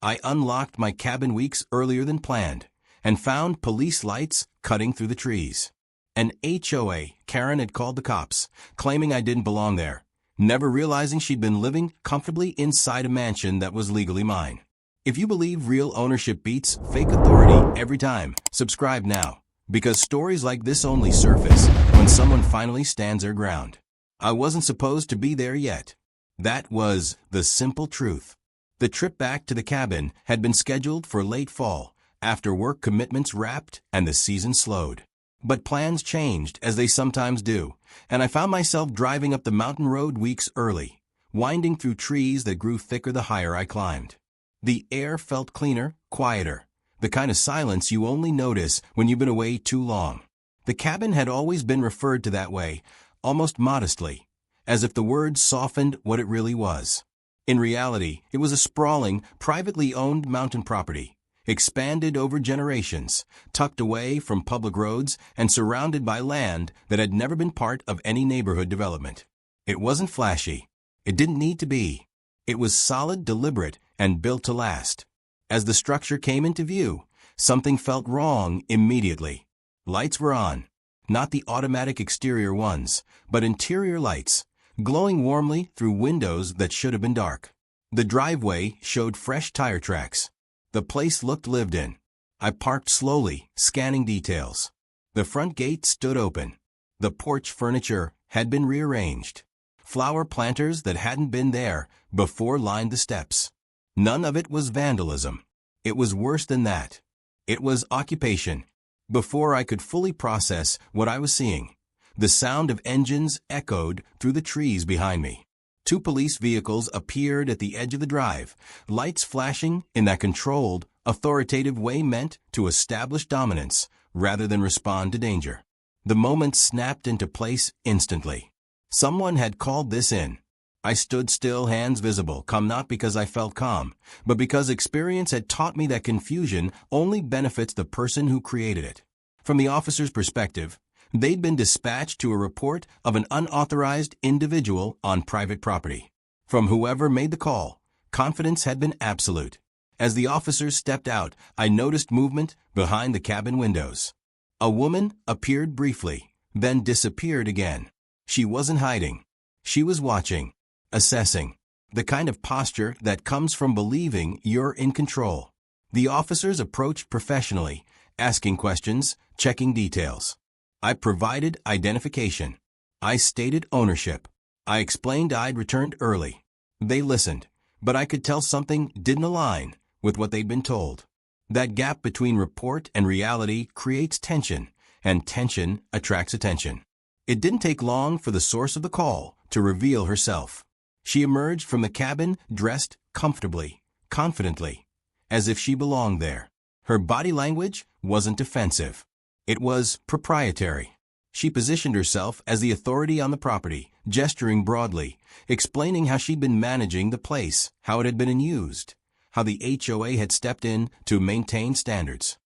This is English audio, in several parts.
I unlocked my cabin weeks earlier than planned and found police lights cutting through the trees. An HOA, Karen, had called the cops, claiming I didn't belong there, never realizing she'd been living comfortably inside a mansion that was legally mine. If you believe real ownership beats fake authority every time, subscribe now, because stories like this only surface when someone finally stands their ground. I wasn't supposed to be there yet. That was the simple truth. The trip back to the cabin had been scheduled for late fall, after work commitments wrapped and the season slowed. But plans changed, as they sometimes do, and I found myself driving up the mountain road weeks early, winding through trees that grew thicker the higher I climbed. The air felt cleaner, quieter, the kind of silence you only notice when you've been away too long. The cabin had always been referred to that way, almost modestly, as if the word softened what it really was. In reality, it was a sprawling, privately owned mountain property, expanded over generations, tucked away from public roads and surrounded by land that had never been part of any neighborhood development. It wasn't flashy. It didn't need to be. It was solid, deliberate, and built to last. As the structure came into view, something felt wrong immediately. Lights were on, not the automatic exterior ones, but interior lights, glowing warmly through windows that should have been dark. The driveway showed fresh tire tracks. The place looked lived in. I parked slowly, scanning details. The front gate stood open. The porch furniture had been rearranged. Flower planters that hadn't been there before lined the steps. None of it was vandalism. It was worse than that. It was occupation. Before I could fully process what I was seeing, the sound of engines echoed through the trees behind me. 2 police vehicles appeared at the edge of the drive, lights flashing in that controlled, authoritative way meant to establish dominance rather than respond to danger. The moment snapped into place instantly. Someone had called this in. I stood still, hands visible, calm, not because I felt calm, but because experience had taught me that confusion only benefits the person who created it. From the officer's perspective, they'd been dispatched to a report of an unauthorized individual on private property. From whoever made the call, confidence had been absolute. As the officers stepped out, I noticed movement behind the cabin windows. A woman appeared briefly, then disappeared again. She wasn't hiding. She was watching, assessing, the kind of posture that comes from believing you're in control. The officers approached professionally, asking questions, checking details. I provided identification. I stated ownership. I explained I'd returned early. They listened, but I could tell something didn't align with what they'd been told. That gap between report and reality creates tension, and tension attracts attention. It didn't take long for the source of the call to reveal herself. She emerged from the cabin dressed comfortably, confidently, as if she belonged there. Her body language wasn't defensive. It was proprietary. She positioned herself as the authority on the property, gesturing broadly, explaining how she'd been managing the place, how it had been used, how the HOA had stepped in to maintain standards.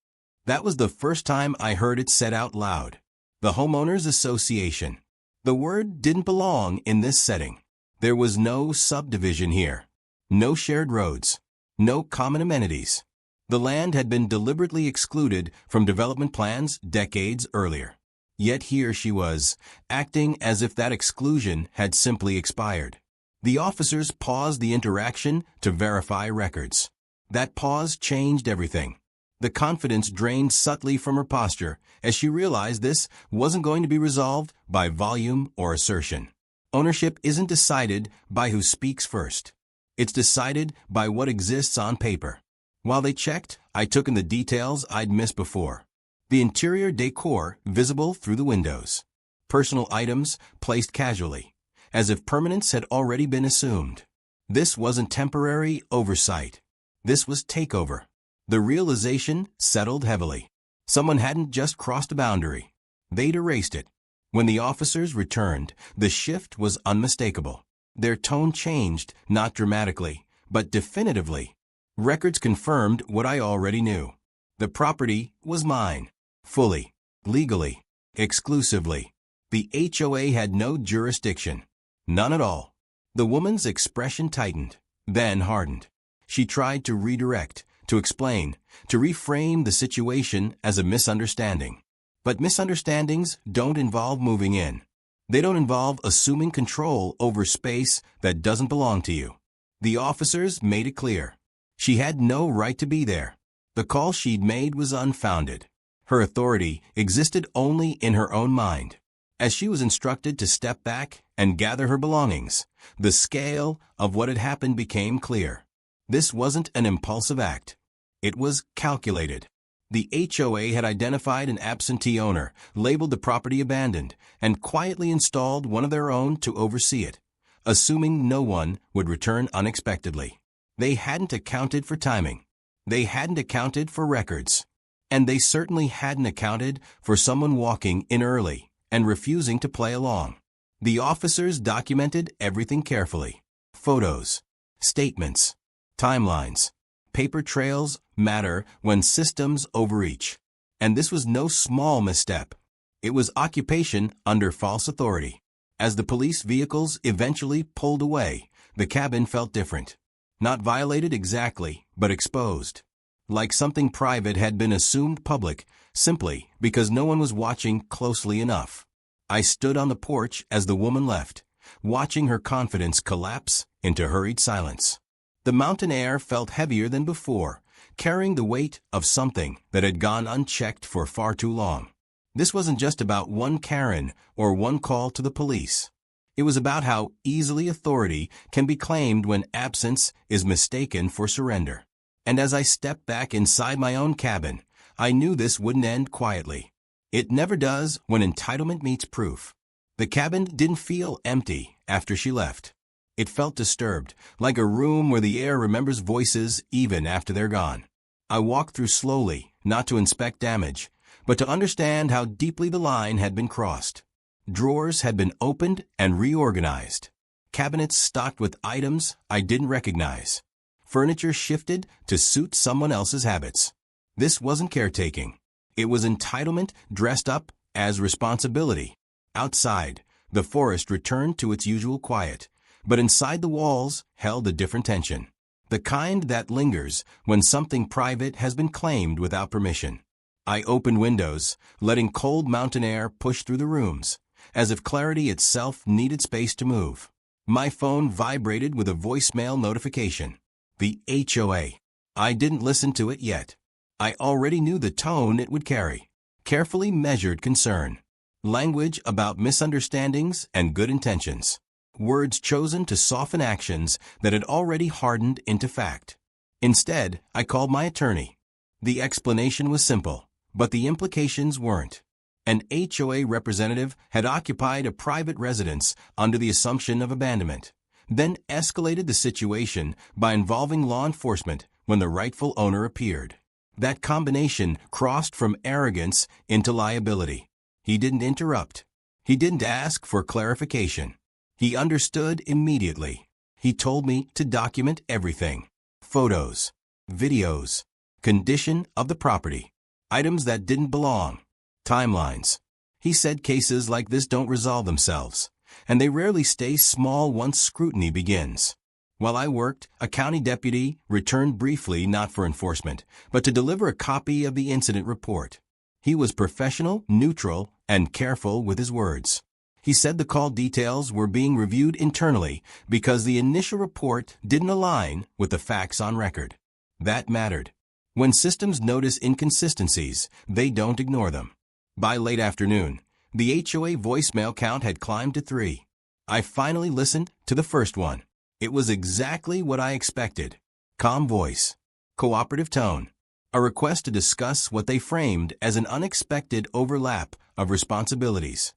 That was the first time I heard it said out loud. The Homeowners Association. The word didn't belong in this setting. There was no subdivision here. No shared roads. No common amenities. The land had been deliberately excluded from development plans decades earlier. Yet here she was, acting as if that exclusion had simply expired. The officers paused the interaction to verify records. That pause changed everything. The confidence drained subtly from her posture as she realized this wasn't going to be resolved by volume or assertion. Ownership isn't decided by who speaks first. It's decided by what exists on paper. While they checked, I took in the details I'd missed before. The interior decor visible through the windows. Personal items placed casually, as if permanence had already been assumed. This wasn't temporary oversight. This was takeover. The realization settled heavily. Someone hadn't just crossed a boundary. They'd erased it. When the officers returned, the shift was unmistakable. Their tone changed, not dramatically, but definitively. Records confirmed what I already knew. The property was mine. Fully. Legally. Exclusively. The HOA had no jurisdiction. None at all. The woman's expression tightened, then hardened. She tried to redirect, to explain, to reframe the situation as a misunderstanding. But misunderstandings don't involve moving in. They don't involve assuming control over space that doesn't belong to you. The officers made it clear. She had no right to be there. The call she'd made was unfounded. Her authority existed only in her own mind. As she was instructed to step back and gather her belongings, the scale of what had happened became clear. This wasn't an impulsive act. It was calculated. The HOA had identified an absentee owner, labeled the property abandoned, and quietly installed one of their own to oversee it, assuming no one would return unexpectedly. They hadn't accounted for timing. They hadn't accounted for records. And they certainly hadn't accounted for someone walking in early and refusing to play along. The officers documented everything carefully. Photos, statements, timelines. Paper trails matter when systems overreach. And this was no small misstep. It was occupation under false authority. As the police vehicles eventually pulled away, the cabin felt different. Not violated exactly, but exposed. Like something private had been assumed public, simply because no one was watching closely enough. I stood on the porch as the woman left, watching her confidence collapse into hurried silence. The mountain air felt heavier than before, carrying the weight of something that had gone unchecked for far too long. This wasn't just about one Karen or one call to the police. It was about how easily authority can be claimed when absence is mistaken for surrender. And as I stepped back inside my own cabin, I knew this wouldn't end quietly. It never does when entitlement meets proof. The cabin didn't feel empty after she left. It felt disturbed, like a room where the air remembers voices even after they're gone. I walked through slowly, not to inspect damage, but to understand how deeply the line had been crossed. Drawers had been opened and reorganized. Cabinets stocked with items I didn't recognize. Furniture shifted to suit someone else's habits. This wasn't caretaking. It was entitlement dressed up as responsibility. Outside, the forest returned to its usual quiet, but inside the walls held a different tension. The kind that lingers when something private has been claimed without permission. I opened windows, letting cold mountain air push through the rooms, as if clarity itself needed space to move. My phone vibrated with a voicemail notification. The HOA. I didn't listen to it yet. I already knew the tone it would carry. Carefully measured concern. Language about misunderstandings and good intentions. Words chosen to soften actions that had already hardened into fact. Instead, I called my attorney. The explanation was simple, but the implications weren't. An HOA representative had occupied a private residence under the assumption of abandonment, then escalated the situation by involving law enforcement when the rightful owner appeared. That combination crossed from arrogance into liability. He didn't interrupt. He didn't ask for clarification. He understood immediately. He told me to document everything. Photos, videos, condition of the property, items that didn't belong, timelines. He said cases like this don't resolve themselves, and they rarely stay small once scrutiny begins. While I worked, a county deputy returned briefly not for enforcement, but to deliver a copy of the incident report. He was professional, neutral, and careful with his words. He said the call details were being reviewed internally because the initial report didn't align with the facts on record. That mattered. When systems notice inconsistencies, they don't ignore them. By late afternoon, the HOA voicemail count had climbed to 3. I finally listened to the first one. It was exactly what I expected. Calm voice, cooperative tone, a request to discuss what they framed as an unexpected overlap of responsibilities.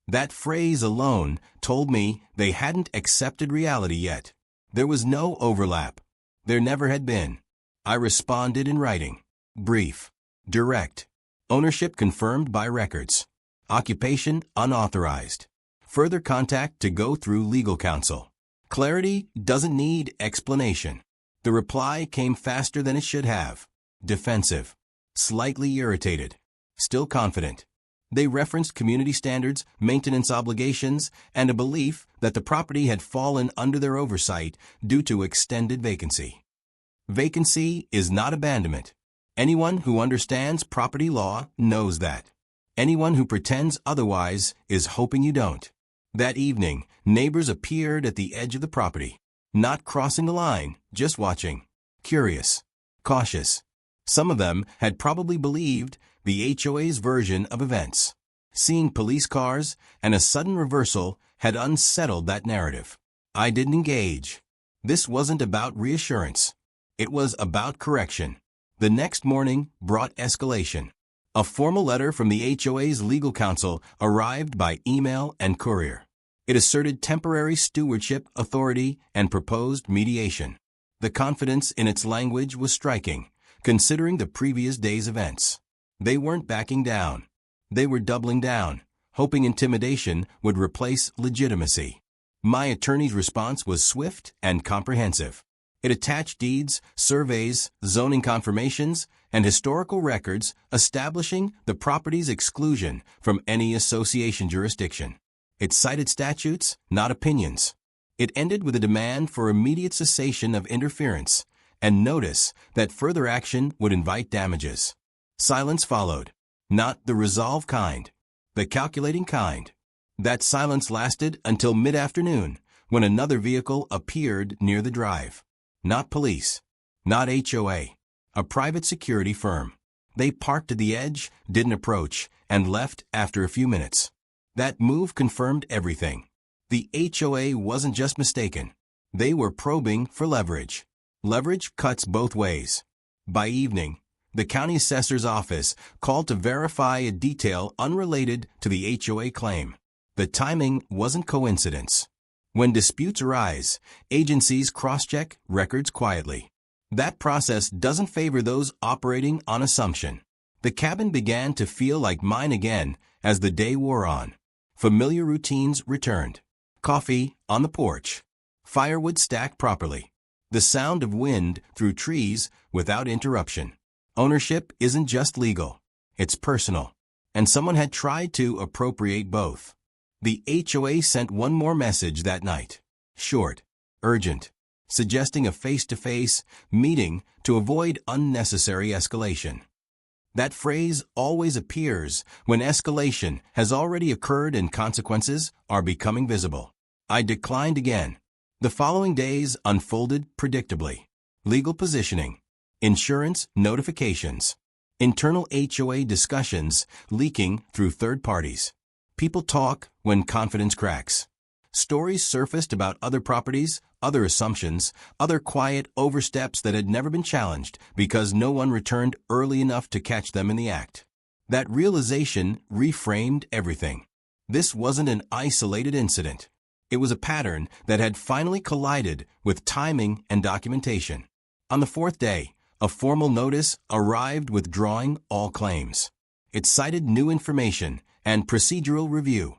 That phrase alone told me they hadn't accepted reality yet. There was no overlap. There never had been. I responded in writing. Brief, direct, ownership confirmed by records, occupation unauthorized, further contact to go through legal counsel. Clarity doesn't need explanation. The reply came faster than it should have. Defensive, slightly irritated, still confident. They referenced community standards, maintenance obligations, and a belief that the property had fallen under their oversight due to extended vacancy. Vacancy is not abandonment. Anyone who understands property law knows that. Anyone who pretends otherwise is hoping you don't. That evening, neighbors appeared at the edge of the property. Not crossing the line, just watching. Curious. Cautious. Some of them had probably believed the HOA's version of events. Seeing police cars and a sudden reversal had unsettled that narrative. I didn't engage. This wasn't about reassurance. It was about correction. The next morning brought escalation. A formal letter from the HOA's legal counsel arrived by email and courier. It asserted temporary stewardship authority and proposed mediation. The confidence in its language was striking, considering the previous day's events. They weren't backing down. They were doubling down, hoping intimidation would replace legitimacy. My attorney's response was swift and comprehensive. It attached deeds, surveys, zoning confirmations, and historical records establishing the property's exclusion from any association jurisdiction. It cited statutes, not opinions. It ended with a demand for immediate cessation of interference and notice that further action would invite damages. Silence followed. Not the resolve kind, the calculating kind. That silence lasted until mid-afternoon, when another vehicle appeared near the drive. Not police, not HOA, a private security firm. They parked at the edge, didn't approach, and left after a few minutes. That move confirmed everything. The HOA wasn't just mistaken. They were probing for leverage. Leverage cuts both ways. By evening, the county assessor's office called to verify a detail unrelated to the HOA claim. The timing wasn't coincidence. When disputes arise, agencies cross-check records quietly. That process doesn't favor those operating on assumption. The cabin began to feel like mine again as the day wore on. Familiar routines returned. Coffee on the porch. Firewood stacked properly. The sound of wind through trees without interruption. Ownership isn't just legal. It's personal. And someone had tried to appropriate both. The HOA sent one more message that night. Short, urgent, suggesting a face-to-face meeting to avoid unnecessary escalation. That phrase always appears when escalation has already occurred and consequences are becoming visible. I declined again. The following days unfolded predictably. Legal positioning, insurance notifications, internal HOA discussions leaking through third parties. People talk when confidence cracks. Stories surfaced about other properties, other assumptions, other quiet oversteps that had never been challenged because no one returned early enough to catch them in the act. That realization reframed everything. This wasn't an isolated incident. It was a pattern that had finally collided with timing and documentation. On the fourth day, a formal notice arrived withdrawing all claims. It cited new information and procedural review.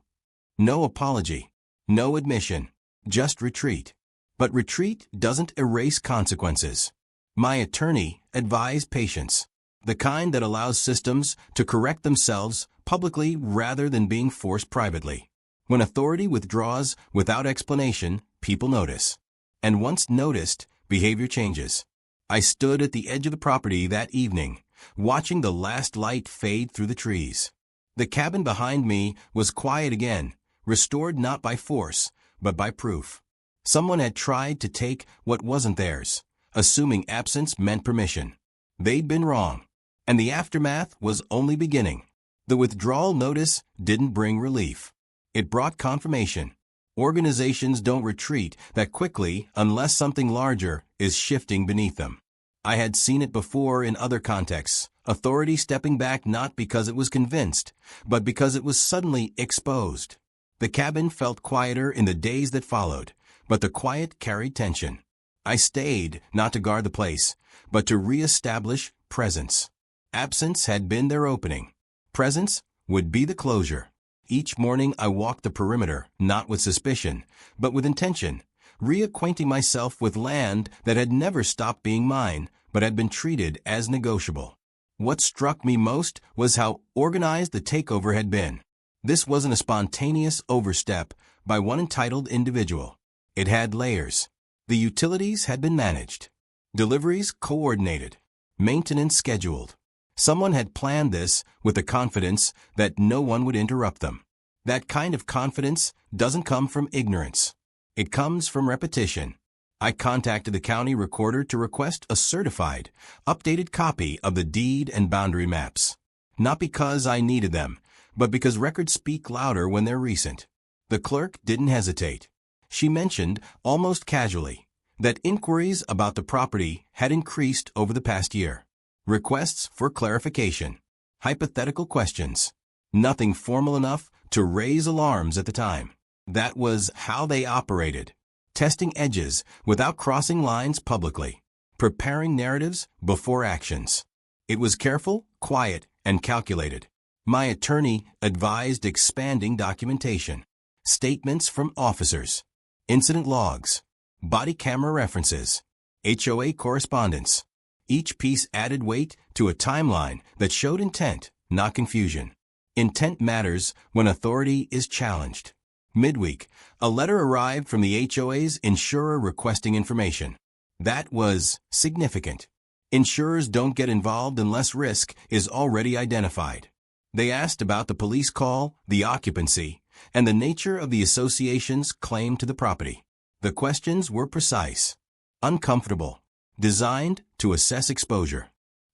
No apology, no admission, just retreat. But retreat doesn't erase consequences. My attorney advised patience, the kind that allows systems to correct themselves publicly rather than being forced privately. When authority withdraws without explanation, people notice. And once noticed, behavior changes. I stood at the edge of the property that evening, watching the last light fade through the trees. The cabin behind me was quiet again, restored not by force, but by proof. Someone had tried to take what wasn't theirs, assuming absence meant permission. They'd been wrong, and the aftermath was only beginning. The withdrawal notice didn't bring relief. It brought confirmation. Organizations don't retreat that quickly unless something larger is shifting beneath them. I had seen it before in other contexts, authority stepping back not because it was convinced, but because it was suddenly exposed. The cabin felt quieter in the days that followed, but the quiet carried tension. I stayed not to guard the place, but to reestablish presence. Absence had been their opening. Presence would be the closure. Each morning I walked the perimeter, not with suspicion, but with intention, reacquainting myself with land that had never stopped being mine, but had been treated as negotiable. What struck me most was how organized the takeover had been. This wasn't a spontaneous overstep by one entitled individual. It had layers. The utilities had been managed. Deliveries coordinated. Maintenance scheduled. Someone had planned this with the confidence that no one would interrupt them. That kind of confidence doesn't come from ignorance. It comes from repetition. I contacted the county recorder to request a certified, updated copy of the deed and boundary maps. Not because I needed them, but because records speak louder when they're recent. The clerk didn't hesitate. She mentioned, almost casually, that inquiries about the property had increased over the past year. Requests for clarification. Hypothetical questions. Nothing formal enough to raise alarms at the time. That was how they operated. Testing edges without crossing lines publicly. Preparing narratives before actions. It was careful, quiet, and calculated. My attorney advised expanding documentation. Statements from officers. Incident logs. Body camera references. HOA correspondence. Each piece added weight to a timeline that showed intent, not confusion. Intent matters when authority is challenged. Midweek, a letter arrived from the HOA's insurer requesting information. That was significant. Insurers don't get involved unless risk is already identified. They asked about the police call, the occupancy, and the nature of the association's claim to the property. The questions were precise, uncomfortable, designed to assess exposure.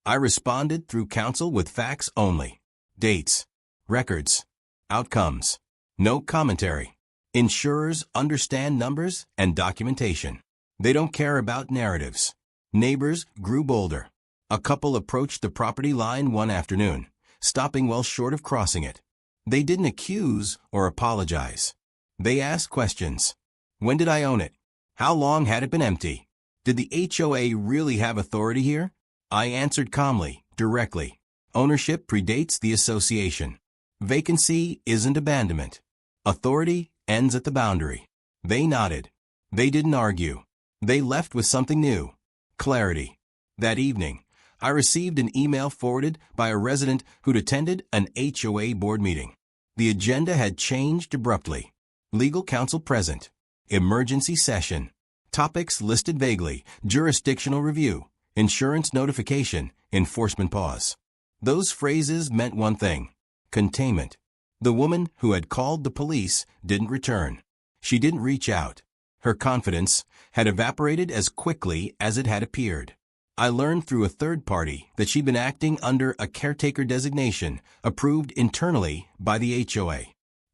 I responded through counsel with facts only. Dates, records, outcomes. No commentary. Insurers understand numbers and documentation. They don't care about narratives. Neighbors grew bolder. A couple approached the property line one afternoon, stopping well short of crossing it. They didn't accuse or apologize. They asked questions. When did I own it? How long had it been empty? Did the HOA really have authority here? I answered calmly, directly. Ownership predates the association. Vacancy isn't abandonment. Authority ends at the boundary. They nodded. They didn't argue. They left with something new. Clarity. That evening, I received an email forwarded by a resident who'd attended an HOA board meeting. The agenda had changed abruptly. Legal counsel present. Emergency session. Topics listed vaguely. Jurisdictional review. Insurance notification. Enforcement pause. Those phrases meant one thing. Containment. The woman who had called the police didn't return. She didn't reach out. Her confidence had evaporated as quickly as it had appeared. I learned through a third party that she'd been acting under a caretaker designation approved internally by the HOA.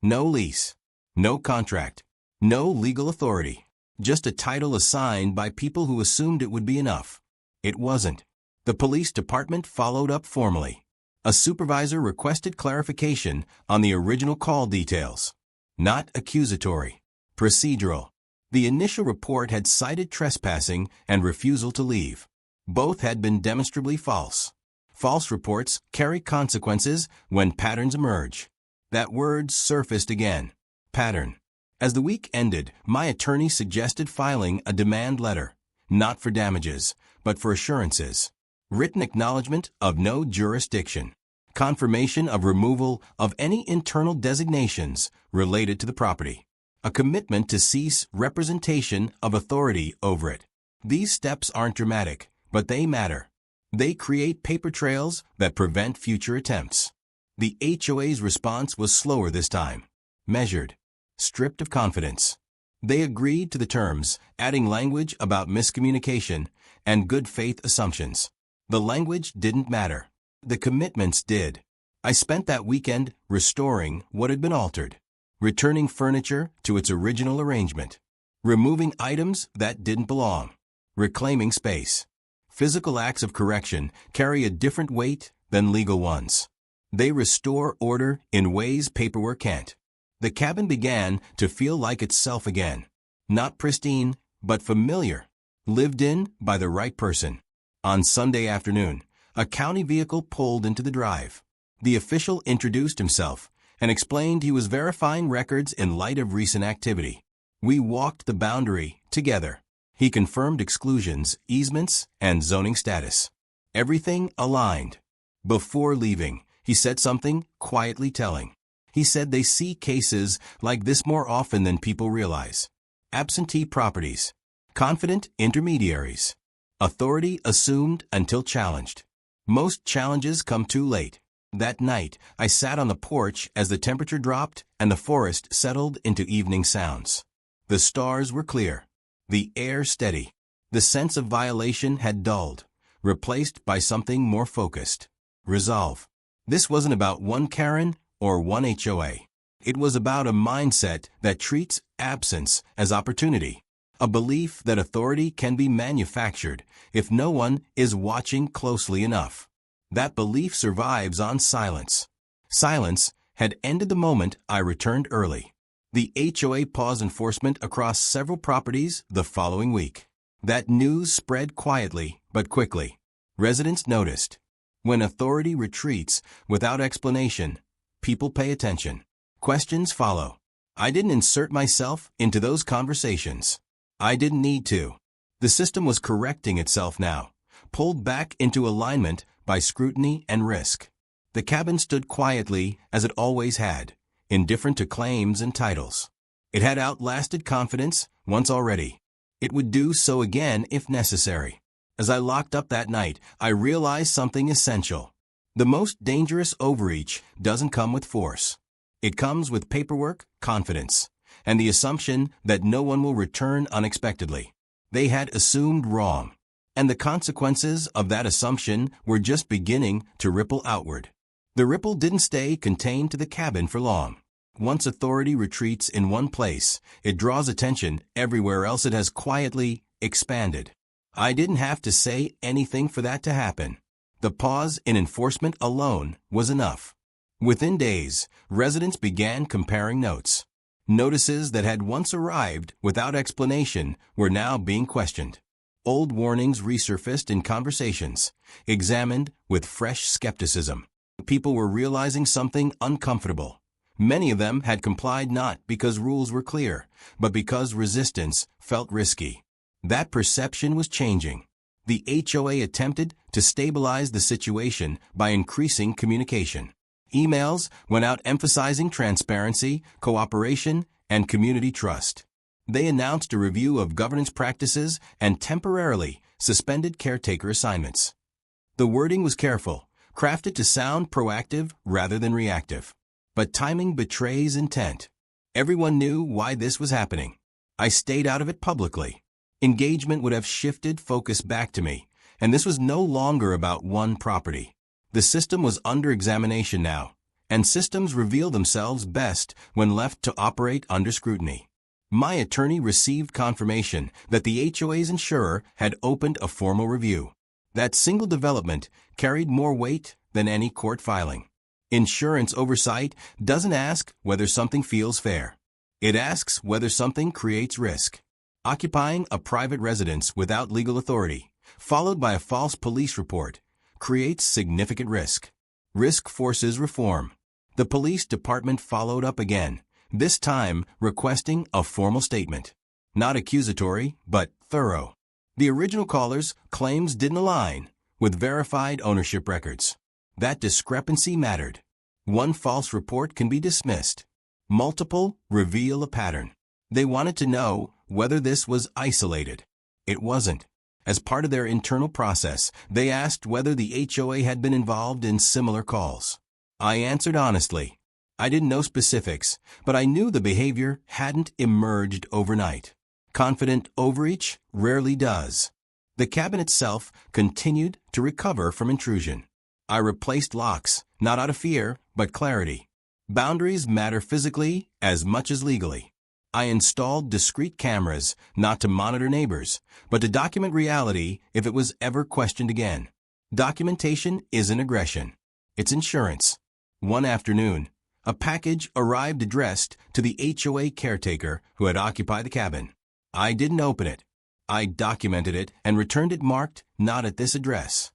No lease, no contract, no legal authority, just a title assigned by people who assumed it would be enough. It wasn't. The police department followed up formally. A supervisor requested clarification on the original call details. Not accusatory. Procedural. The initial report had cited trespassing and refusal to leave. Both had been demonstrably false. False reports carry consequences when patterns emerge. That word surfaced again. Pattern. As the week ended, my attorney suggested filing a demand letter, not for damages, but for assurances. Written acknowledgement of no jurisdiction. Confirmation of removal of any internal designations related to the property. A commitment to cease representation of authority over it. These steps aren't dramatic, but they matter. They create paper trails that prevent future attempts. The HOA's response was slower this time. Measured. Stripped of confidence. They agreed to the terms, adding language about miscommunication and good faith assumptions. The language didn't matter. The commitments did. I spent that weekend restoring what had been altered, returning furniture to its original arrangement, removing items that didn't belong, reclaiming space. Physical acts of correction carry a different weight than legal ones. They restore order in ways paperwork can't. The cabin began to feel like itself again. Not pristine, but familiar. Lived in by the right person. On Sunday afternoon, a county vehicle pulled into the drive. The official introduced himself and explained he was verifying records in light of recent activity. We walked the boundary together. He confirmed exclusions, easements, and zoning status. Everything aligned. Before leaving, he said something quietly telling. He said they see cases like this more often than people realize. Absentee properties. Confident intermediaries. Authority assumed until challenged. Most challenges come too late. That night, I sat on the porch as the temperature dropped and the forest settled into evening sounds. The stars were clear, the air steady. The sense of violation had dulled, replaced by something more focused. Resolve. This wasn't about one Karen or one HOA. It was about a mindset that treats absence as opportunity, a belief that authority can be manufactured if no one is watching closely enough. That belief survives on silence. Silence had ended the moment I returned early. The HOA paused enforcement across several properties the following week. That news spread quietly but quickly. Residents noticed. When authority retreats without explanation, people pay attention. Questions follow. I didn't insert myself into those conversations. I didn't need to. The system was correcting itself now, pulled back into alignment by scrutiny and risk. The cabin stood quietly as it always had, indifferent to claims and titles. It had outlasted confidence once already. It would do so again if necessary. As I locked up that night, I realized something essential. The most dangerous overreach doesn't come with force. It comes with paperwork, confidence, and the assumption that no one will return unexpectedly. They had assumed wrong, and the consequences of that assumption were just beginning to ripple outward. The ripple didn't stay contained to the cabin for long. Once authority retreats in one place, it draws attention everywhere else. It has quietly expanded. I didn't have to say anything for that to happen. The pause in enforcement alone was enough. Within days, residents began comparing notes. Notices that had once arrived without explanation were now being questioned. Old warnings resurfaced in conversations, examined with fresh skepticism. People were realizing something uncomfortable. Many of them had complied not because rules were clear, but because resistance felt risky. That perception was changing. The HOA attempted to stabilize the situation by increasing communication. Emails went out emphasizing transparency, cooperation, and community trust. They announced a review of governance practices and temporarily suspended caretaker assignments. The wording was careful, crafted to sound proactive rather than reactive. But timing betrays intent. Everyone knew why this was happening. I stayed out of it publicly. Engagement would have shifted focus back to me, and this was no longer about one property. The system was under examination now, and systems reveal themselves best when left to operate under scrutiny. My attorney received confirmation that the HOA's insurer had opened a formal review. That single development carried more weight than any court filing. Insurance oversight doesn't ask whether something feels fair. It asks whether something creates risk. Occupying a private residence without legal authority, followed by a false police report, creates significant risk. Risk forces reform. The police department followed up again, this time requesting a formal statement. Not accusatory, but thorough. The original caller's claims didn't align with verified ownership records. That discrepancy mattered. One false report can be dismissed. Multiple reveal a pattern. They wanted to know whether this was isolated. It wasn't. As part of their internal process, they asked whether the HOA had been involved in similar calls. I answered honestly. I didn't know specifics, but I knew the behavior hadn't emerged overnight. Confident overreach rarely does. The cabin itself continued to recover from intrusion. I replaced locks, not out of fear, but clarity. Boundaries matter physically as much as legally. I installed discrete cameras, not to monitor neighbors, but to document reality if it was ever questioned again. Documentation isn't aggression. It's insurance. One afternoon, a package arrived addressed to the HOA caretaker who had occupied the cabin. I didn't open it. I documented it and returned it marked, "Not at this address."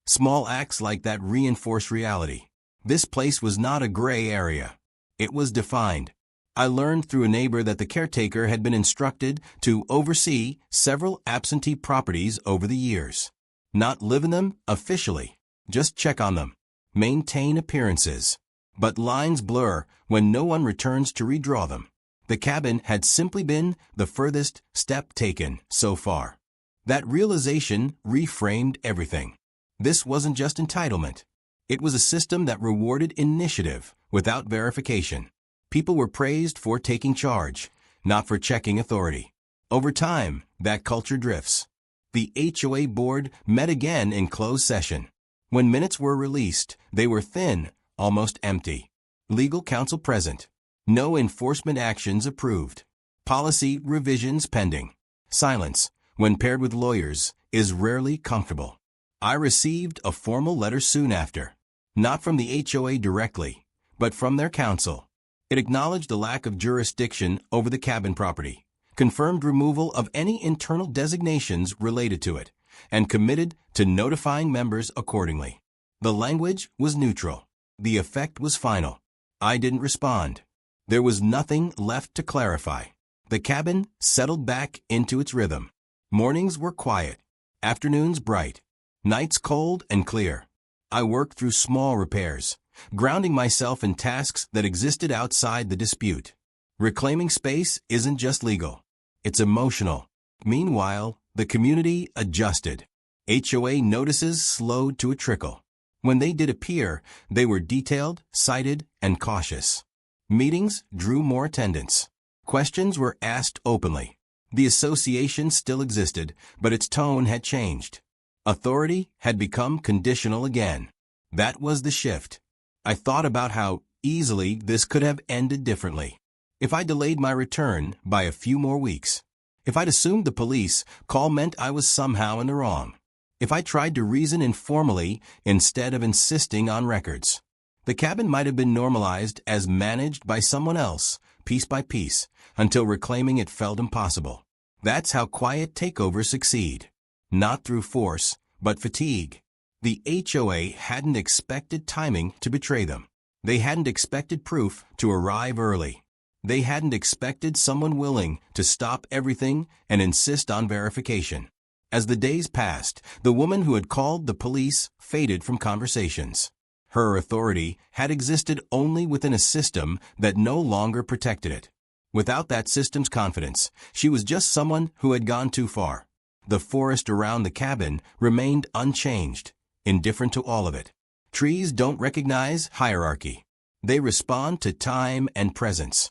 Small acts like that reinforce reality. This place was not a gray area. It was defined. I learned through a neighbor that the caretaker had been instructed to oversee several absentee properties over the years. Not live in them officially, just check on them. Maintain appearances. But lines blur when no one returns to redraw them. The cabin had simply been the furthest step taken so far. That realization reframed everything. This wasn't just entitlement. It was a system that rewarded initiative without verification. People were praised for taking charge, not for checking authority. Over time, that culture drifts. The HOA board met again in closed session. When minutes were released, they were thin, almost empty. Legal counsel present. No enforcement actions approved. Policy revisions pending. Silence, when paired with lawyers, is rarely comfortable. I received a formal letter soon after. Not from the HOA directly, but from their counsel. It acknowledged the lack of jurisdiction over the cabin property, confirmed removal of any internal designations related to it, and committed to notifying members accordingly. The language was neutral. The effect was final. I didn't respond. There was nothing left to clarify. The cabin settled back into its rhythm. Mornings were quiet, afternoons bright, nights cold and clear. I worked through small repairs, grounding myself in tasks that existed outside the dispute. Reclaiming space isn't just legal. It's emotional. Meanwhile, the community adjusted. HOA notices slowed to a trickle. When they did appear, they were detailed, cited, and cautious. Meetings drew more attendance. Questions were asked openly. The association still existed, but its tone had changed. Authority had become conditional again. That was the shift. I thought about how easily this could have ended differently. If I delayed my return by a few more weeks. If I'd assumed the police call meant I was somehow in the wrong. If I tried to reason informally instead of insisting on records. The cabin might have been normalized as managed by someone else, piece by piece, until reclaiming it felt impossible. That's how quiet takeovers succeed. Not through force, but fatigue. The HOA hadn't expected timing to betray them. They hadn't expected proof to arrive early. They hadn't expected someone willing to stop everything and insist on verification. As the days passed, the woman who had called the police faded from conversations. Her authority had existed only within a system that no longer protected it. Without that system's confidence, she was just someone who had gone too far. The forest around the cabin remained unchanged, indifferent to all of it. Trees don't recognize hierarchy. They respond to time and presence.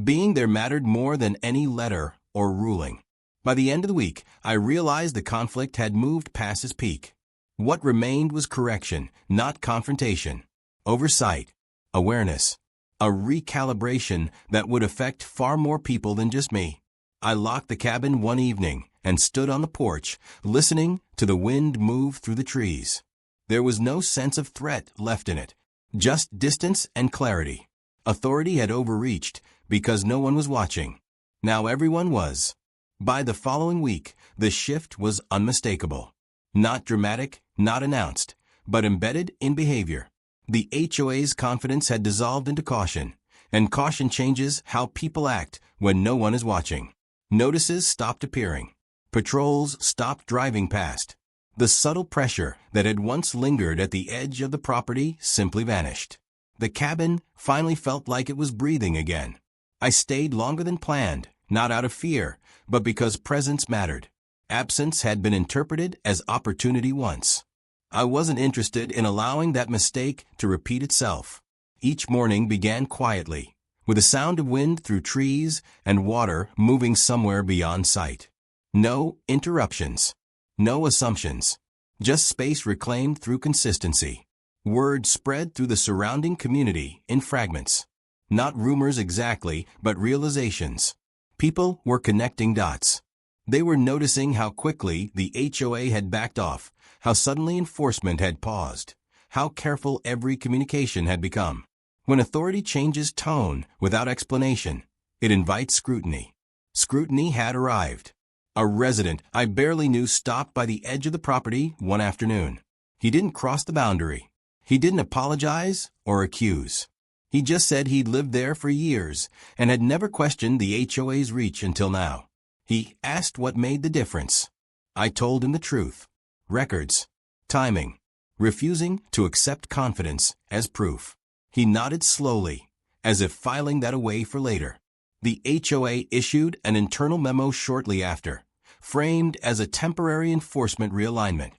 Being there mattered more than any letter or ruling. By the end of the week, I realized the conflict had moved past its peak. What remained was correction, not confrontation. Oversight, awareness, a recalibration that would affect far more people than just me. I locked the cabin one evening and stood on the porch, listening to the wind move through the trees. There was no sense of threat left in it, just distance and clarity. Authority had overreached because no one was watching. Now everyone was. By the following week, the shift was unmistakable. Not dramatic, not announced, but embedded in behavior. The HOA's confidence had dissolved into caution, and caution changes how people act when no one is watching. Notices stopped appearing. Patrols stopped driving past. The subtle pressure that had once lingered at the edge of the property simply vanished. The cabin finally felt like it was breathing again. I stayed longer than planned, not out of fear, but because presence mattered. Absence had been interpreted as opportunity once. I wasn't interested in allowing that mistake to repeat itself. Each morning began quietly, with the sound of wind through trees and water moving somewhere beyond sight. No interruptions. No assumptions. Just space reclaimed through consistency. Word spread through the surrounding community in fragments. Not rumors exactly, but realizations. People were connecting dots. They were noticing how quickly the HOA had backed off, how suddenly enforcement had paused, how careful every communication had become. When authority changes tone without explanation, it invites scrutiny. Scrutiny had arrived. A resident I barely knew stopped by the edge of the property one afternoon. He didn't cross the boundary. He didn't apologize or accuse. He just said he'd lived there for years and had never questioned the HOA's reach until now. He asked what made the difference. I told him the truth. Records. Timing. Refusing to accept confidence as proof. He nodded slowly, as if filing that away for later. The HOA issued an internal memo shortly after, framed as a temporary enforcement realignment.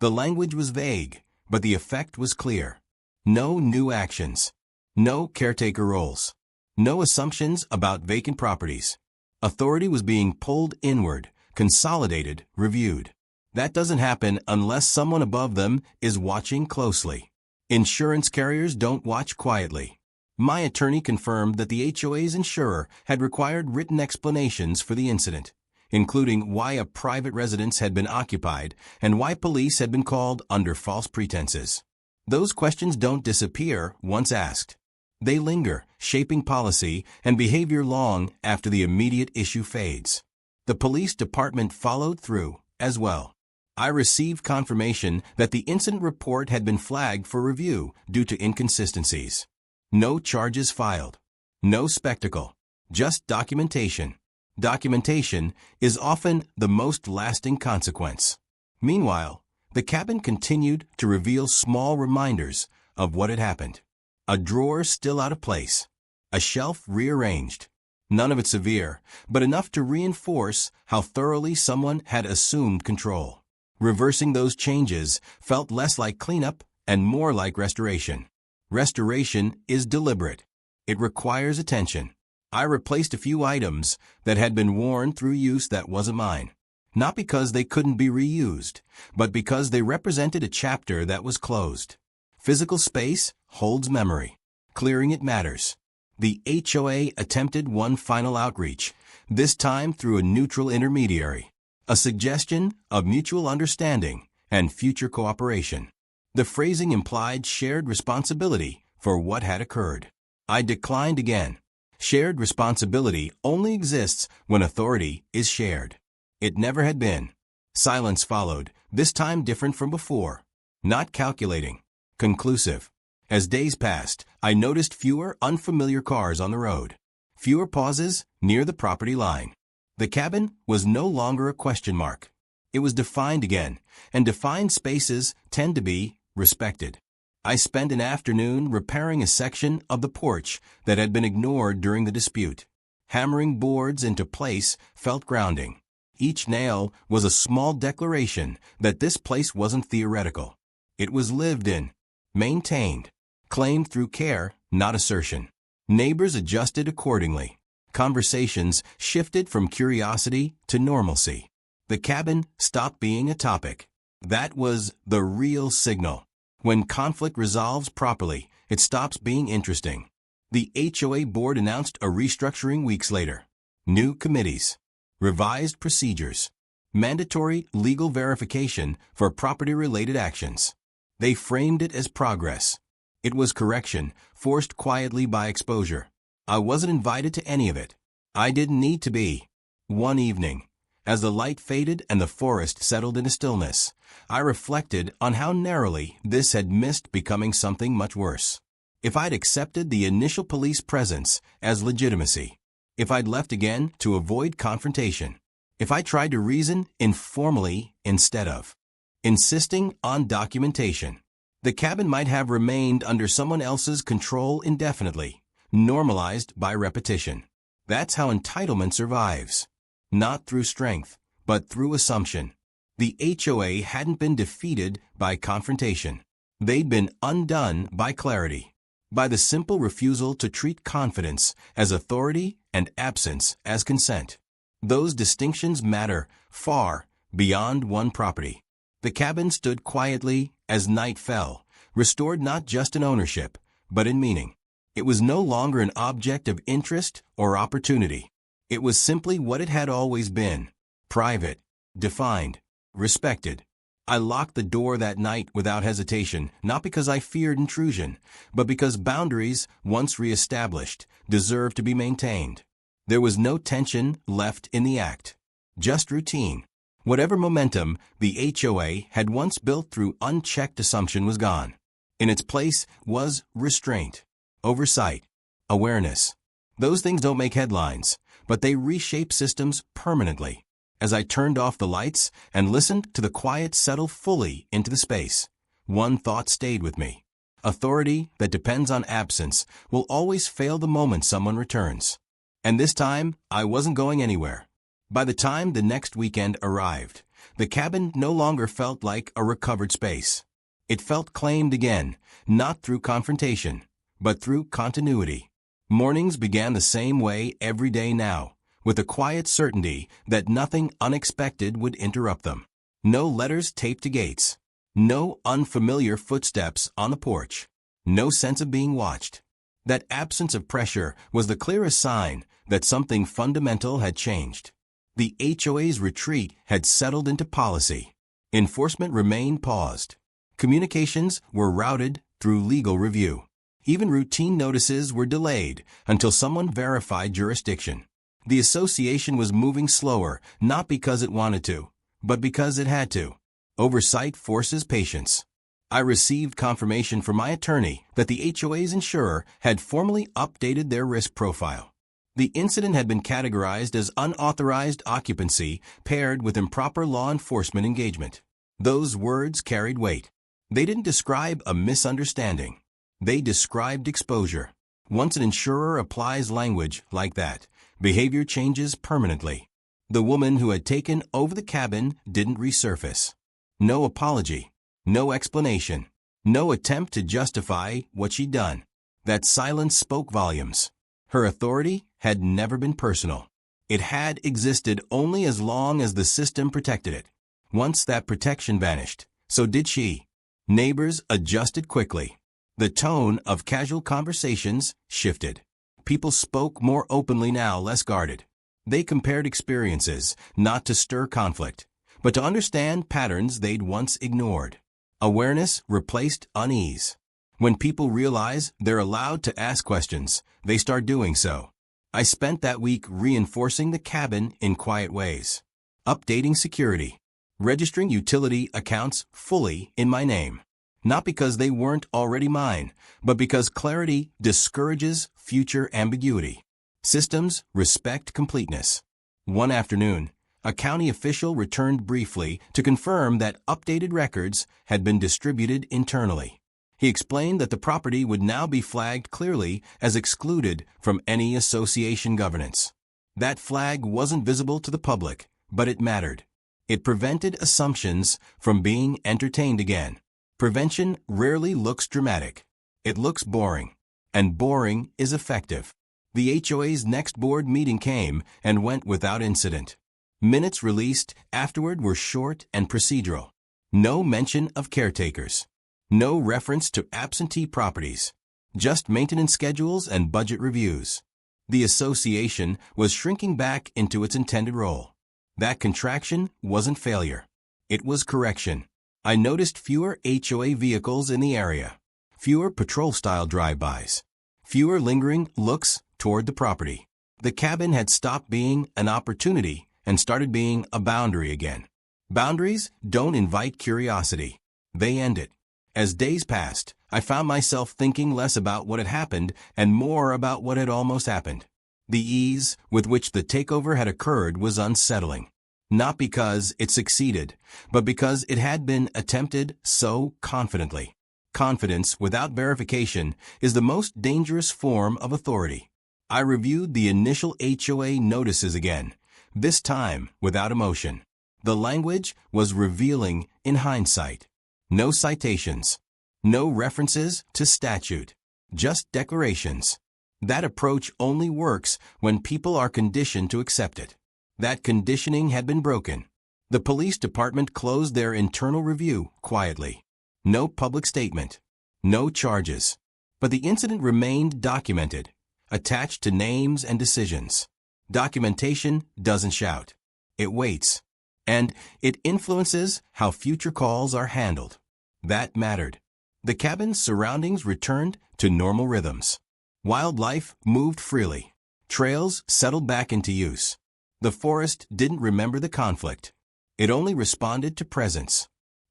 The language was vague, but the effect was clear. No new actions. No caretaker roles. No assumptions about vacant properties. Authority was being pulled inward, consolidated, reviewed. That doesn't happen unless someone above them is watching closely. Insurance carriers don't watch quietly. My attorney confirmed that the HOA's insurer had required written explanations for the incident, including why a private residence had been occupied and why police had been called under false pretenses. Those questions don't disappear once asked. They linger, shaping policy and behavior long after the immediate issue fades. The police department followed through as well. I received confirmation that the incident report had been flagged for review due to inconsistencies. No charges filed. No spectacle. Just documentation. Documentation is often the most lasting consequence. Meanwhile, the cabin continued to reveal small reminders of what had happened. A drawer still out of place. A shelf rearranged. None of it severe, but enough to reinforce how thoroughly someone had assumed control. Reversing those changes felt less like cleanup and more like restoration. Restoration is deliberate. It requires attention. I replaced a few items that had been worn through use that wasn't mine. Not because they couldn't be reused, but because they represented a chapter that was closed. Physical space holds memory. Clearing it matters. The HOA attempted one final outreach, this time through a neutral intermediary. A suggestion of mutual understanding and future cooperation. The phrasing implied shared responsibility for what had occurred. I declined again. Shared responsibility only exists when authority is shared. It never had been. Silence followed, this time different from before. Not calculating. Conclusive. As days passed, I noticed fewer unfamiliar cars on the road. Fewer pauses near the property line. The cabin was no longer a question mark. It was defined again, and defined spaces tend to be respected. I spent an afternoon repairing a section of the porch that had been ignored during the dispute. Hammering boards into place felt grounding. Each nail was a small declaration that this place wasn't theoretical. It was lived in, maintained, claimed through care, not assertion. Neighbors adjusted accordingly. Conversations shifted from curiosity to normalcy. The cabin stopped being a topic. That was the real signal. When conflict resolves properly, it stops being interesting. The HOA board announced a restructuring weeks later. New committees. Revised procedures. Mandatory legal verification for property-related actions. They framed it as progress. It was correction, forced quietly by exposure. I wasn't invited to any of it. I didn't need to be. One evening, as the light faded and the forest settled into stillness, I reflected on how narrowly this had missed becoming something much worse. If I'd accepted the initial police presence as legitimacy, if I'd left again to avoid confrontation, if I tried to reason informally instead of insisting on documentation, the cabin might have remained under someone else's control indefinitely, normalized by repetition. That's how entitlement survives. Not through strength, but through assumption. The HOA hadn't been defeated by confrontation. They'd been undone by clarity, by the simple refusal to treat confidence as authority and absence as consent. Those distinctions matter far beyond one property. The cabin stood quietly as night fell, restored not just in ownership, but in meaning. It was no longer an object of interest or opportunity. It was simply what it had always been: private, defined, respected. I locked the door that night without hesitation, not because I feared intrusion, but because boundaries, once reestablished, deserved to be maintained. There was no tension left in the act, just routine. Whatever momentum the HOA had once built through unchecked assumption was gone. In its place was restraint, oversight, awareness. Those things don't make headlines, but they reshape systems permanently. As I turned off the lights and listened to the quiet settle fully into the space, one thought stayed with me. Authority that depends on absence will always fail the moment someone returns. And this time, I wasn't going anywhere. By the time the next weekend arrived, the cabin no longer felt like a recovered space. It felt claimed again, not through confrontation, but through continuity. Mornings began the same way every day now, with a quiet certainty that nothing unexpected would interrupt them. No letters taped to gates. No unfamiliar footsteps on the porch. No sense of being watched. That absence of pressure was the clearest sign that something fundamental had changed. The HOA's retreat had settled into policy. Enforcement remained paused. Communications were routed through legal review. Even routine notices were delayed until someone verified jurisdiction. The association was moving slower, not because it wanted to, but because it had to. Oversight forces patience. I received confirmation from my attorney that the HOA's insurer had formally updated their risk profile. The incident had been categorized as unauthorized occupancy paired with improper law enforcement engagement. Those words carried weight. They didn't describe a misunderstanding. They described exposure. Once an insurer applies language like that, behavior changes permanently. The woman who had taken over the cabin didn't resurface. No apology. No explanation. No attempt to justify what she'd done. That silence spoke volumes. Her authority had never been personal. It had existed only as long as the system protected it. Once that protection vanished, so did she. Neighbors adjusted quickly. The tone of casual conversations shifted. People spoke more openly now, less guarded. They compared experiences, not to stir conflict, but to understand patterns they'd once ignored. Awareness replaced unease. When people realize they're allowed to ask questions, they start doing so. I spent that week reinforcing the cabin in quiet ways. Updating security. Registering utility accounts fully in my name. Not because they weren't already mine, but because clarity discourages future ambiguity. Systems respect completeness. One afternoon, a county official returned briefly to confirm that updated records had been distributed internally. He explained that the property would now be flagged clearly as excluded from any association governance. That flag wasn't visible to the public, but it mattered. It prevented assumptions from being entertained again. Prevention rarely looks dramatic. It looks boring. And boring is effective. The HOA's next board meeting came and went without incident. Minutes released afterward were short and procedural. No mention of caretakers. No reference to absentee properties. Just maintenance schedules and budget reviews. The association was shrinking back into its intended role. That contraction wasn't failure. It was correction. I noticed fewer HOA vehicles in the area. Fewer patrol-style drive-bys. Fewer lingering looks toward the property. The cabin had stopped being an opportunity and started being a boundary again. Boundaries don't invite curiosity. They end it. As days passed, I found myself thinking less about what had happened and more about what had almost happened. The ease with which the takeover had occurred was unsettling. Not because it succeeded, but because it had been attempted so confidently. Confidence without verification is the most dangerous form of authority. I reviewed the initial HOA notices again, this time without emotion. The language was revealing in hindsight. No citations. No references to statute. Just declarations. That approach only works when people are conditioned to accept it. That conditioning had been broken. The police department closed their internal review quietly. No public statement. No charges. But the incident remained documented, attached to names and decisions. Documentation doesn't shout. It waits. And it influences how future calls are handled. That mattered. The cabin's surroundings returned to normal rhythms. Wildlife moved freely. Trails settled back into use. The forest didn't remember the conflict. It only responded to presence.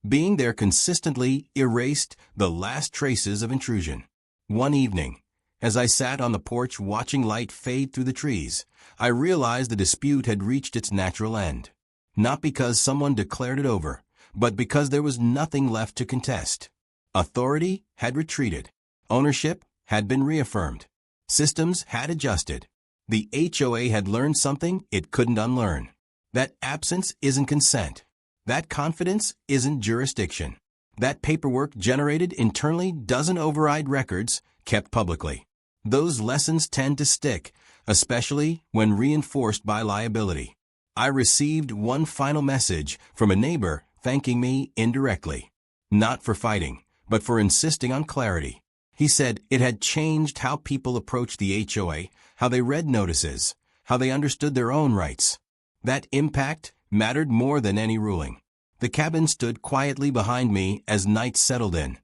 Being there consistently erased the last traces of intrusion. One evening, as I sat on the porch watching light fade through the trees, I realized the dispute had reached its natural end. Not because someone declared it over, but because there was nothing left to contest. Authority had retreated. Ownership had been reaffirmed. Systems had adjusted. The HOA had learned something it couldn't unlearn. That absence isn't consent. That confidence isn't jurisdiction. That paperwork generated internally doesn't override records kept publicly. Those lessons tend to stick, especially when reinforced by liability. I received one final message from a neighbor thanking me indirectly. Not for fighting, but for insisting on clarity. He said it had changed how people approached the HOA, how they read notices, how they understood their own rights. That impact mattered more than any ruling. The cabin stood quietly behind me as night settled in,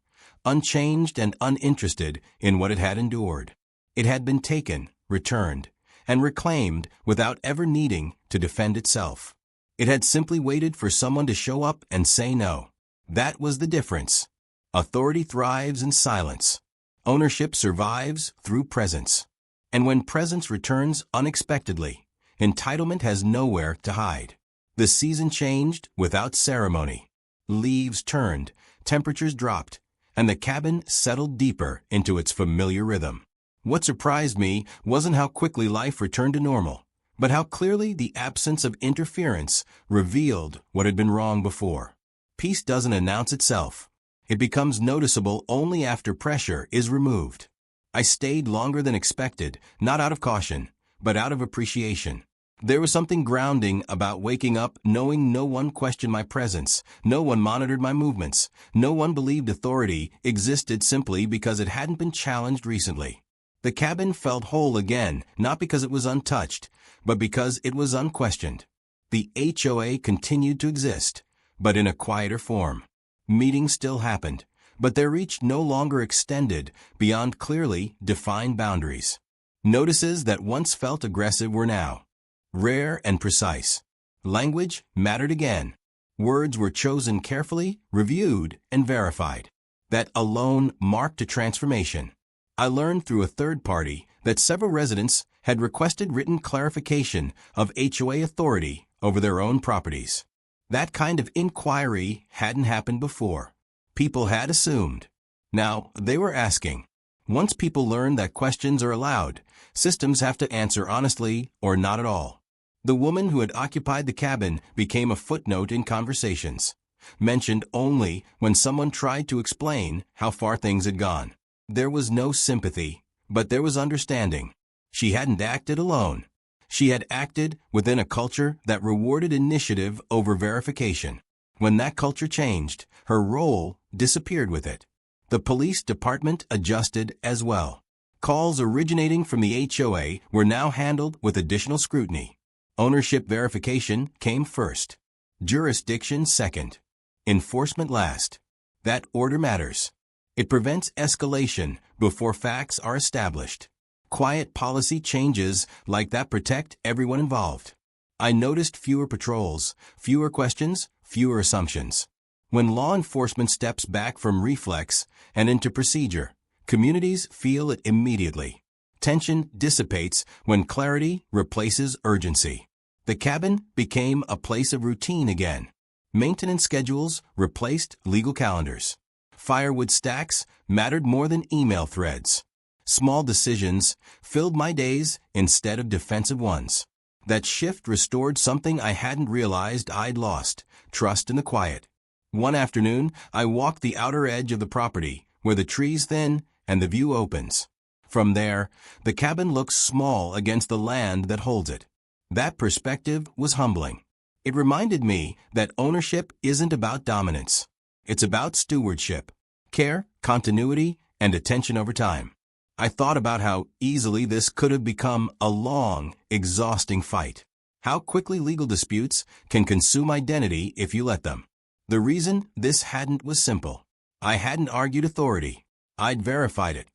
unchanged and uninterested in what it had endured. It had been taken, returned, and reclaimed without ever needing to defend itself. It had simply waited for someone to show up and say no. That was the difference. Authority thrives in silence. Ownership survives through presence. And when presence returns unexpectedly, entitlement has nowhere to hide. The season changed without ceremony. Leaves turned, temperatures dropped, and the cabin settled deeper into its familiar rhythm. What surprised me wasn't how quickly life returned to normal, but how clearly the absence of interference revealed what had been wrong before. Peace doesn't announce itself. It becomes noticeable only after pressure is removed. I stayed longer than expected, not out of caution, but out of appreciation. There was something grounding about waking up knowing no one questioned my presence, no one monitored my movements, no one believed authority existed simply because it hadn't been challenged recently. The cabin felt whole again, not because it was untouched, but because it was unquestioned. The HOA continued to exist, but in a quieter form. Meetings still happened, but their reach no longer extended beyond clearly defined boundaries. Notices that once felt aggressive were now rare and precise. Language mattered again. Words were chosen carefully, reviewed, and verified. That alone marked a transformation. I learned through a third party that several residents had requested written clarification of HOA authority over their own properties. That kind of inquiry hadn't happened before. People had assumed. Now they were asking. Once people learn that questions are allowed, systems have to answer honestly or not at all. The woman who had occupied the cabin became a footnote in conversations, mentioned only when someone tried to explain how far things had gone. There was no sympathy, but there was understanding. She hadn't acted alone. She had acted within a culture that rewarded initiative over verification. When that culture changed, her role disappeared with it. The police department adjusted as well. Calls originating from the HOA were now handled with additional scrutiny. Ownership verification came first. Jurisdiction second. Enforcement last. That order matters. It prevents escalation before facts are established. Quiet policy changes like that protect everyone involved. I noticed fewer patrols, fewer questions, fewer assumptions. When law enforcement steps back from reflex and into procedure, communities feel it immediately. Tension dissipates when clarity replaces urgency. The cabin became a place of routine again. Maintenance schedules replaced legal calendars. Firewood stacks mattered more than email threads. Small decisions filled my days instead of defensive ones. That shift restored something I hadn't realized I'd lost, trust in the quiet. One afternoon, I walked the outer edge of the property, where the trees thin and the view opens. From there, the cabin looks small against the land that holds it. That perspective was humbling. It reminded me that ownership isn't about dominance. It's about stewardship, care, continuity, and attention over time. I thought about how easily this could have become a long, exhausting fight. How quickly legal disputes can consume identity if you let them. The reason this hadn't was simple. I hadn't argued authority. I'd verified it.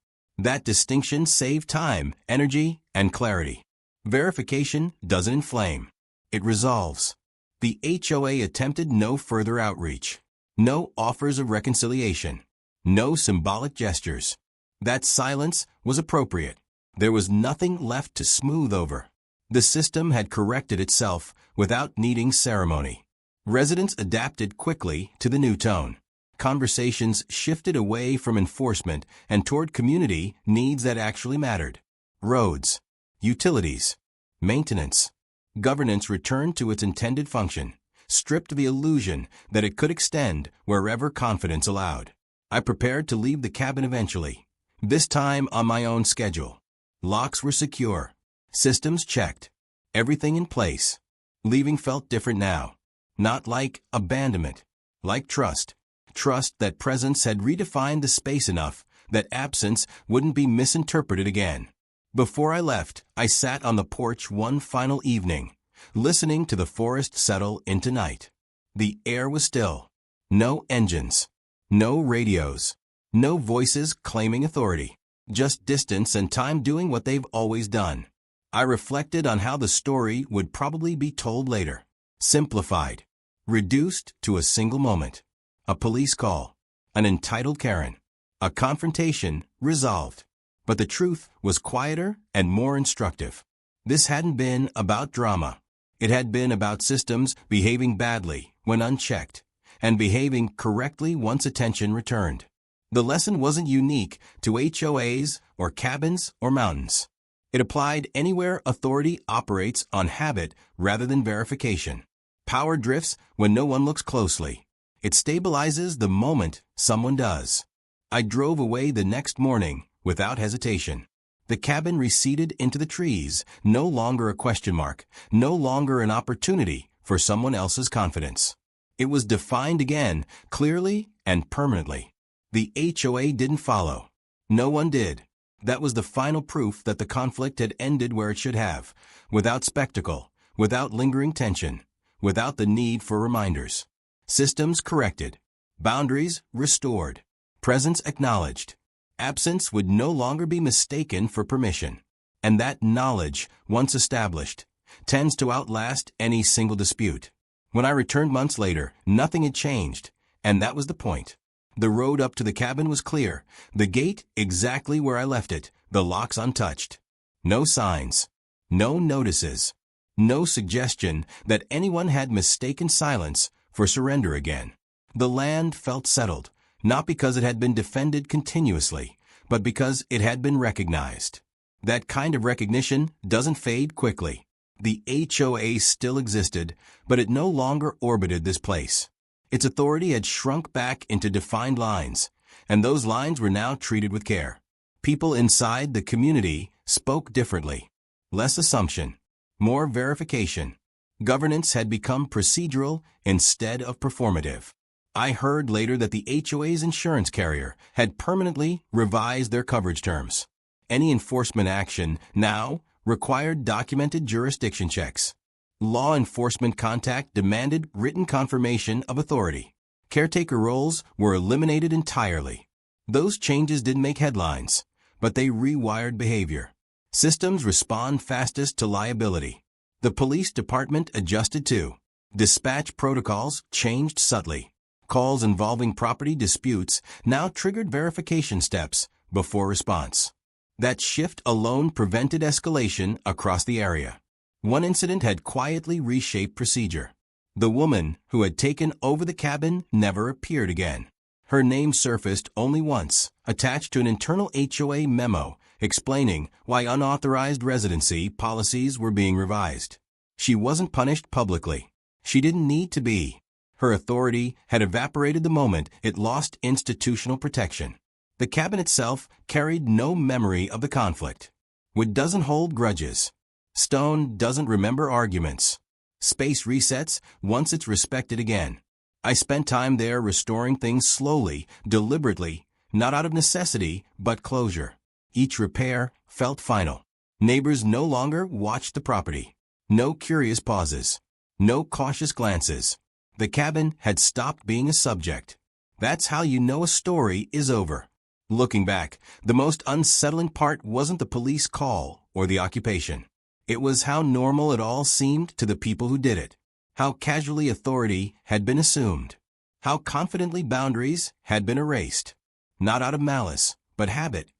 That distinction saved time, energy, and clarity. Verification doesn't inflame. It resolves. The HOA attempted no further outreach. No offers of reconciliation. No symbolic gestures. That silence was appropriate. There was nothing left to smooth over. The system had corrected itself without needing ceremony. Residents adapted quickly to the new tone. Conversations shifted away from enforcement and toward community needs that actually mattered. Roads, utilities, maintenance. Governance returned to its intended function, stripped of the illusion that it could extend wherever confidence allowed. I prepared to leave the cabin eventually, this time on my own schedule. Locks were secure, systems checked, everything in place. Leaving felt different now. Not like abandonment, like trust. Trust that presence had redefined the space enough that absence wouldn't be misinterpreted again. Before I left, I sat on the porch one final evening, listening to the forest settle into night. The air was still. No engines. No radios. No voices claiming authority. Just distance and time doing what they've always done. I reflected on how the story would probably be told later. Simplified. Reduced to a single moment. A police call. An entitled Karen. A confrontation resolved. But the truth was quieter and more instructive. This hadn't been about drama. It had been about systems behaving badly when unchecked, and behaving correctly once attention returned. The lesson wasn't unique to HOAs or cabins or mountains. It applied anywhere authority operates on habit rather than verification. Power drifts when no one looks closely. It stabilizes the moment someone does. I drove away the next morning without hesitation. The cabin receded into the trees, no longer a question mark, no longer an opportunity for someone else's confidence. It was defined again, clearly and permanently. The HOA didn't follow. No one did. That was the final proof that the conflict had ended where it should have, without spectacle, without lingering tension, without the need for reminders. Systems corrected. Boundaries restored. Presence acknowledged. Absence would no longer be mistaken for permission. And that knowledge, once established, tends to outlast any single dispute. When I returned months later, nothing had changed, and that was the point. The road up to the cabin was clear, the gate exactly where I left it, the locks untouched. No signs, no notices, no suggestion that anyone had mistaken silence for surrender again. The land felt settled, not because it had been defended continuously, but because it had been recognized. That kind of recognition doesn't fade quickly. The HOA still existed, but it no longer orbited this place. Its authority had shrunk back into defined lines, and those lines were now treated with care. People inside the community spoke differently. Less assumption, more verification. Governance had become procedural instead of performative. I heard later that the HOA's insurance carrier had permanently revised their coverage terms. Any enforcement action now required documented jurisdiction checks. Law enforcement contact demanded written confirmation of authority. Caretaker roles were eliminated entirely. Those changes didn't make headlines, but they rewired behavior. Systems respond fastest to liability. The police department adjusted too. Dispatch protocols changed subtly. Calls involving property disputes now triggered verification steps before response. That shift alone prevented escalation across the area. One incident had quietly reshaped procedure. The woman who had taken over the cabin never appeared again. Her name surfaced only once, attached to an internal HOA memo explaining why unauthorized residency policies were being revised. She wasn't punished publicly. She didn't need to be. Her authority had evaporated the moment it lost institutional protection. The cabin itself carried no memory of the conflict. Wood doesn't hold grudges. Stone doesn't remember arguments. Space resets once it's respected again. I spent time there restoring things slowly, deliberately, not out of necessity, but closure. Each repair felt final. Neighbors no longer watched the property. No curious pauses. No cautious glances. The cabin had stopped being a subject. That's how you know a story is over. Looking back, the most unsettling part wasn't the police call or the occupation. It was how normal it all seemed to the people who did it. How casually authority had been assumed. How confidently boundaries had been erased. Not out of malice, but habit.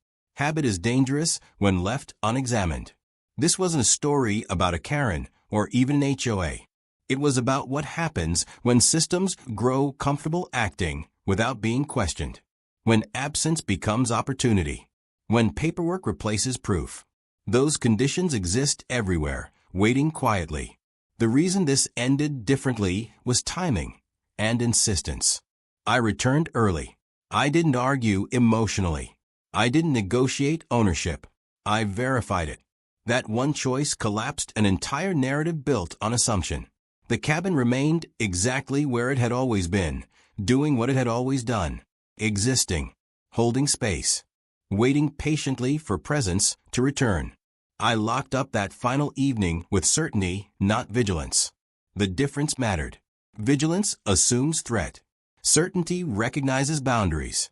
Habit is dangerous when left unexamined. This wasn't a story about a Karen or even an HOA. It was about what happens when systems grow comfortable acting without being questioned. When absence becomes opportunity. When paperwork replaces proof. Those conditions exist everywhere, waiting quietly. The reason this ended differently was timing and insistence. I returned early. I didn't argue emotionally. I didn't negotiate ownership. I verified it. That one choice collapsed an entire narrative built on assumption. The cabin remained exactly where it had always been, doing what it had always done, existing, holding space, waiting patiently for presence to return. I locked up that final evening with certainty, not vigilance. The difference mattered. Vigilance assumes threat. Certainty recognizes boundaries.